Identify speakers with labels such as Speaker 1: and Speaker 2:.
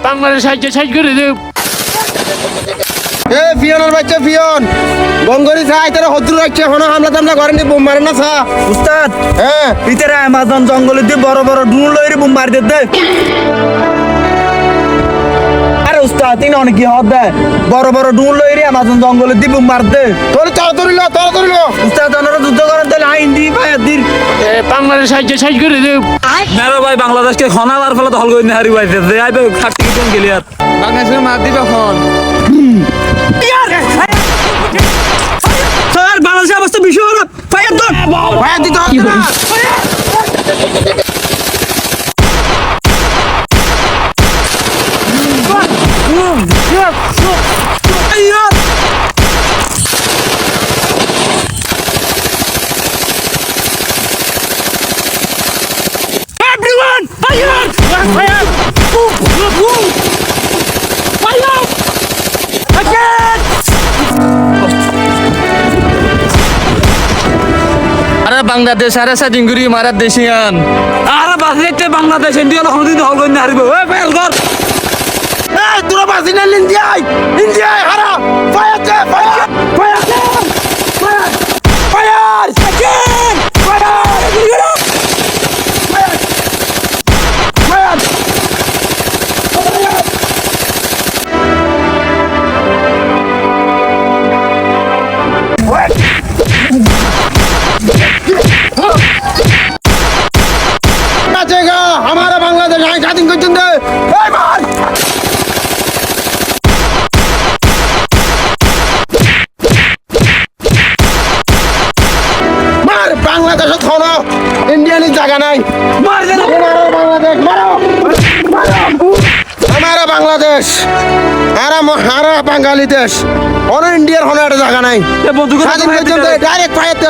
Speaker 1: Bangladesh size করে দেব।
Speaker 2: পিয়নের বাচ্চা peon বঙ্গরি চাই তারা হদ্দুর রাখছে এখনো হামলা টামলা করেনি বোম মারে না চা
Speaker 3: উস্তাদ
Speaker 2: হ্যাঁ
Speaker 3: ভিতরে আমাজন জঙ্গলে দিয়ে বড় বড় ডুন লইরে বোম মার দে আরে উস্তাদ তিন অনেক কি হদ দেয় বড় বড় ডুন লইরে আমাজন জঙ্গলে দিয়ে বোম মার দে
Speaker 2: তোর তাড়াতাড়ি লো
Speaker 3: উস্তাদ ওনারা যুদ্ধ করেন তাহলে আইন দি পায় দিন
Speaker 1: বাংলাদেশ সাইজ করে দেব।
Speaker 4: মেরো ভাই বাংলাদেশকে খনাবার ফলে দখল করে হারি পাইছে যে আইবে থাকতে কিছু গেলি আর
Speaker 1: বাংলাদেশের মার দিবে এখন।
Speaker 4: স্যার বাংলাদেশের অবস্থা বিষয় হলো ফায়ার দন
Speaker 2: ভাই দিতে হবে না
Speaker 4: Everyone, fire! Fire! Fire! Again! আরে বাংলাদেশ আরে সাজিঙ্গুরি মারা দেশিয়ান আরে বাসে বাংলাদেশ ইন্ডিয়া হল দিন হল কইনা হারিব ওই ফেল কর
Speaker 2: এই তোরা বাসিনা ইন্ডিয়া হারা ফায়ার দে ফায়ার
Speaker 4: ফায়ার সেকেন্ড
Speaker 2: बचेगा हमारा बांग्लादेश आए स्वाधीन कर दे मार मार बांग्लादेश छोड़ो इंडिया की जगह नहीं
Speaker 4: মার দে
Speaker 2: हमारा बांग्लादेश मारो हमारा बांग्लादेश हमारा बंगाली देश और इंडिया होने जगह नहीं
Speaker 4: এ বন্ধু
Speaker 2: स्वाधीन कर दे डायरेक्ट फायर दे